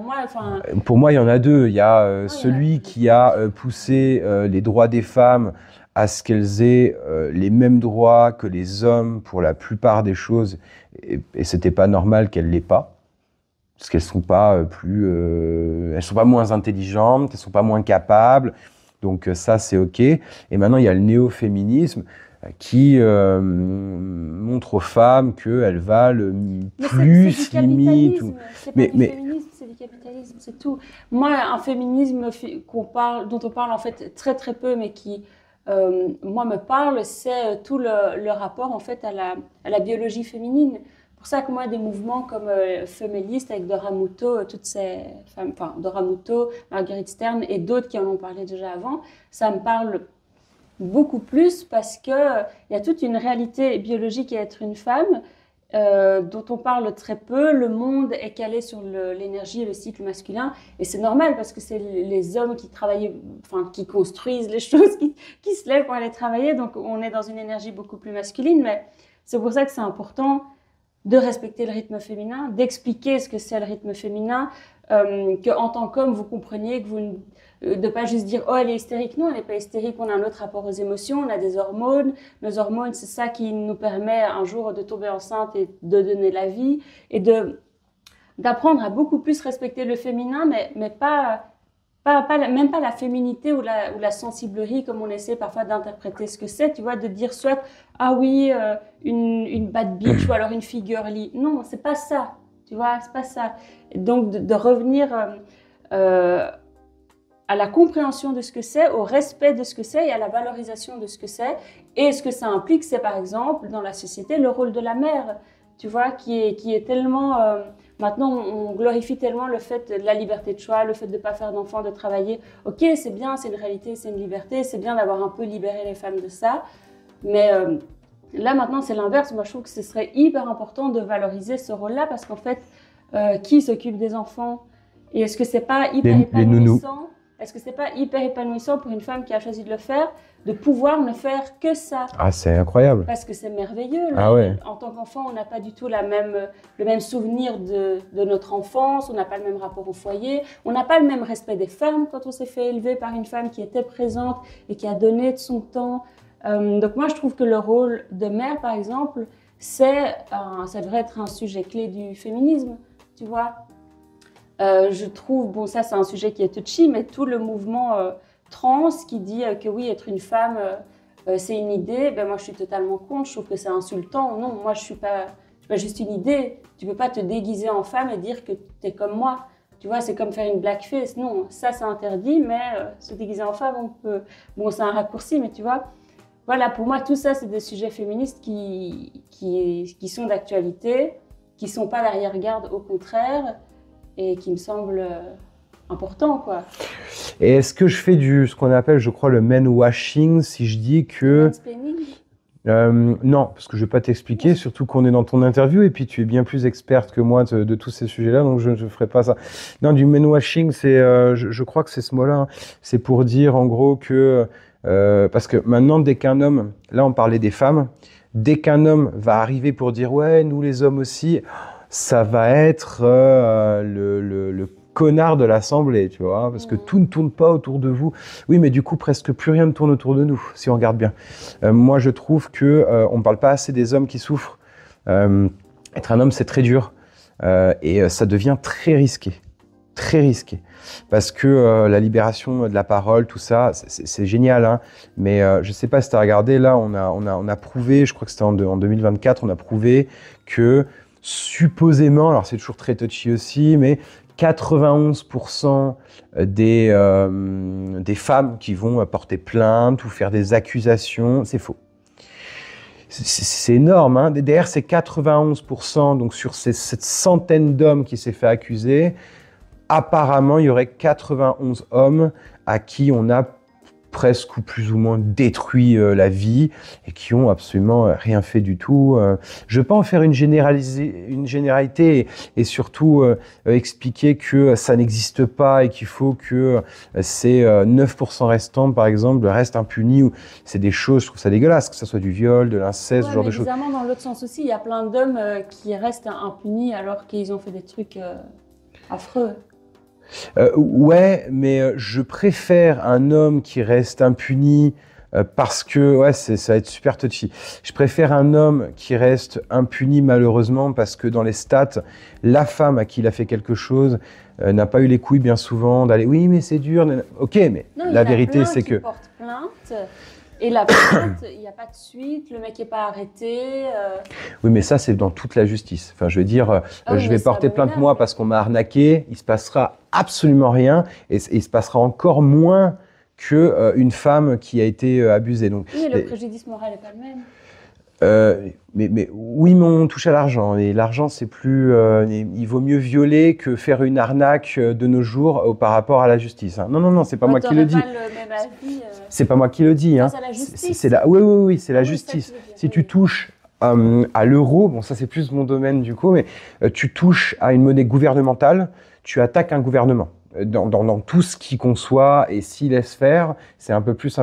Pour moi, il y en a deux. Il y a celui qui a poussé les droits des femmes à ce qu'elles aient les mêmes droits que les hommes pour la plupart des choses, et c'était pas normal qu'elles l'aient pas. Parce qu'elles sont pas elles sont pas moins intelligentes, elles sont pas moins capables, donc ça c'est ok. Et maintenant il y a le néo-féminisme qui montre aux femmes qu'elles valent plus, limite. C'est pas du féminisme, c'est du capitalisme, c'est tout. Moi, un féminisme dont on parle en fait très très peu, mais qui moi me parle, c'est tout le rapport en fait à la biologie féminine. Pour ça que moi, des mouvements comme Feministe avec Dora Muto, toutes ces femmes, enfin Dora Muto, Marguerite Stern et d'autres qui en ont parlé déjà avant, ça me parle beaucoup plus parce que il y a toute une réalité biologique à être une femme dont on parle très peu. Le monde est calé sur l'énergie et le cycle masculin, et c'est normal parce que c'est les hommes qui travaillent, enfin qui construisent les choses, qui se lèvent pour aller travailler. Donc on est dans une énergie beaucoup plus masculine, mais c'est pour ça que c'est important de respecter le rythme féminin, d'expliquer ce que c'est le rythme féminin, qu'en tant qu'homme, vous compreniez que de pas juste dire « Oh, elle est hystérique ». Non, elle n'est pas hystérique, on a un autre rapport aux émotions, on a des hormones. Nos hormones, c'est ça qui nous permet un jour de tomber enceinte et de donner la vie, et d'apprendre à beaucoup plus respecter le féminin, mais même pas la féminité ou la sensiblerie comme on essaie parfois d'interpréter ce que c'est, tu vois, de dire soit ah oui une bad bitch ou alors une fille girly. Non, c'est pas ça, tu vois, c'est pas ça. Et donc de revenir à la compréhension de ce que c'est, au respect de ce que c'est et à la valorisation de ce que c'est. Et ce que ça implique, c'est par exemple dans la société le rôle de la mère, tu vois, qui est tellement maintenant, on glorifie tellement le fait de la liberté de choix, le fait de ne pas faire d'enfants, de travailler. Ok, c'est bien, c'est une réalité, c'est une liberté, c'est bien d'avoir un peu libéré les femmes de ça. Mais là, maintenant, c'est l'inverse. Moi, je trouve que ce serait hyper important de valoriser ce rôle-là parce qu'en fait, qui s'occupe des enfants? Et est-ce que c'est pas hyper épanouissant? Est-ce que c'est pas hyper épanouissant pour une femme qui a choisi de le faire, de pouvoir ne faire que ça? Ah, c'est incroyable. Parce que c'est merveilleux. Ah ouais. En tant qu'enfant, on n'a pas du tout le même souvenir de notre enfance, on n'a pas le même rapport au foyer, on n'a pas le même respect des femmes quand on s'est fait élever par une femme qui était présente et qui a donné de son temps. Donc moi, je trouve que le rôle de mère, par exemple, ça devrait être un sujet clé du féminisme, tu vois. Je trouve, bon ça c'est un sujet qui est touchy, mais tout le mouvement trans qui dit que oui, être une femme, c'est une idée, ben moi je suis totalement contre, je trouve que c'est insultant. Non, moi je suis pas juste une idée. Tu peux pas te déguiser en femme et dire que tu es comme moi. Tu vois, c'est comme faire une blackface. Non, ça c'est interdit, mais se déguiser en femme, on peut. Bon, c'est un raccourci, mais tu vois. Voilà, pour moi, tout ça, c'est des sujets féministes qui sont d'actualité, qui sont pas l'arrière-garde, au contraire, et qui me semblent importants, quoi. Et est-ce que je fais ce qu'on appelle, je crois, le men washing, si je dis que... non, parce que je ne vais pas t'expliquer, surtout qu'on est dans ton interview, et puis tu es bien plus experte que moi de tous ces sujets-là, donc je ne ferai pas ça. Non, du men washing, je crois que c'est ce mot-là, hein. C'est pour dire en gros que... parce que maintenant, dès qu'un homme, là on parlait des femmes, dès qu'un homme va arriver pour dire ouais, nous les hommes aussi, ça va être le connard de l'Assemblée, tu vois, parce que tout ne tourne pas autour de vous. Oui, mais du coup, presque plus rien ne tourne autour de nous, si on regarde bien. Moi, je trouve que on ne parle pas assez des hommes qui souffrent. Être un homme, c'est très dur et ça devient très risqué. Très risqué, parce que la libération de la parole, tout ça, c'est génial, hein, mais je ne sais pas si tu as regardé, là, on a prouvé, je crois que c'était en 2024, on a prouvé que supposément, alors c'est toujours très touchy aussi, mais 91% des femmes qui vont porter plainte ou faire des accusations, c'est faux. C'est énorme, hein. Derrière ces 91%, donc sur cette centaine d'hommes qui s'est fait accuser, apparemment, il y aurait 91 hommes à qui on a presque ou plus ou moins détruit la vie et qui ont absolument rien fait du tout. Je ne veux pas en faire une généralité et surtout expliquer que ça n'existe pas et qu'il faut que ces 9% restants, par exemple, restent impunis. C'est des choses, je trouve ça dégueulasse, que ce soit du viol, de l'inceste, ce genre de choses. Évidemment, dans l'autre sens aussi, il y a plein d'hommes qui restent impunis alors qu'ils ont fait des trucs affreux. Ouais, mais je préfère un homme qui reste impuni parce que, ouais, ça va être super touchy. Je préfère un homme qui reste impuni malheureusement parce que dans les stats, la femme à qui il a fait quelque chose n'a pas eu les couilles bien souvent d'aller « oui, mais c'est dur ». Ok, mais non, la vérité c'est que... porte plainte. Et la plainte, il n'y a pas de suite, le mec n'est pas arrêté. Oui, mais ça, c'est dans toute la justice. Enfin, je veux dire, je vais porter plainte moi parce qu'on m'a arnaqué, il ne se passera absolument rien et il se passera encore moins qu'une femme qui a été abusée. Donc, oui, le préjudice moral n'est pas le même. Mais oui, mais on touche à l'argent. Et l'argent, c'est plus... il vaut mieux violer que faire une arnaque de nos jours par rapport à la justice. Hein. Non, c'est pas moi qui le dis. C'est pas moi qui le dis. Hein. C'est la justice. Oui, c'est la justice. Si tu touches à l'euro, bon, ça c'est plus mon domaine du coup, mais tu touches à une monnaie gouvernementale, tu attaques un gouvernement. Dans tout ce qu'il conçoit et s'il laisse faire, c'est un peu plus.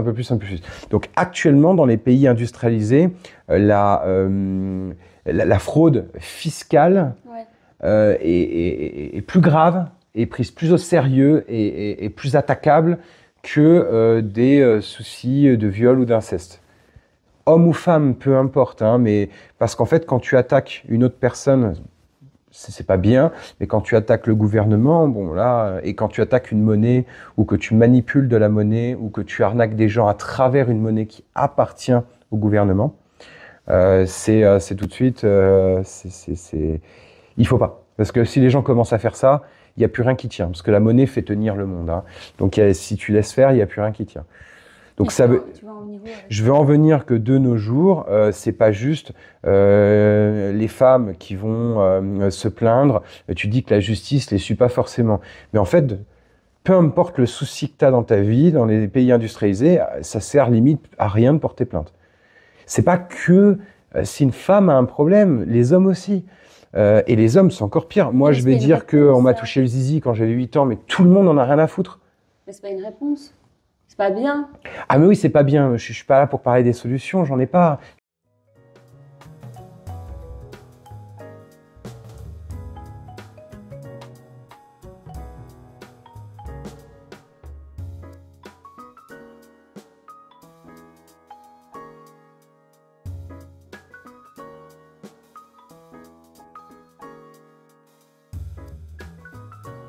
Donc actuellement, dans les pays industrialisés, la fraude fiscale est plus grave, est prise plus au sérieux et plus attaquable que des soucis de viol ou d'inceste. Homme ou femme, peu importe, hein, mais parce qu'en fait, quand tu attaques une autre personne, c'est pas bien, mais quand tu attaques le gouvernement, bon là, et quand tu attaques une monnaie, ou que tu manipules de la monnaie, ou que tu arnaques des gens à travers une monnaie qui appartient au gouvernement, c'est tout de suite, il faut pas. Parce que si les gens commencent à faire ça, il n'y a plus rien qui tient, parce que la monnaie fait tenir le monde. Hein. Donc si tu laisses faire, il n'y a plus rien qui tient. Donc je veux en venir que de nos jours, c'est pas juste les femmes qui vont se plaindre. Tu dis que la justice les suit pas forcément, mais en fait, peu importe le souci que tu as dans ta vie, dans les pays industrialisés, ça sert limite à rien de porter plainte. C'est pas que si une femme a un problème, les hommes aussi. Et les hommes, c'est encore pire. Moi, je vais dire qu'on m'a touché le zizi quand j'avais 8 ans, mais tout le monde en a rien à foutre. Mais c'est pas une réponse. C'est pas bien. Ah mais oui, c'est pas bien. Je suis pas là pour parler des solutions, j'en ai pas.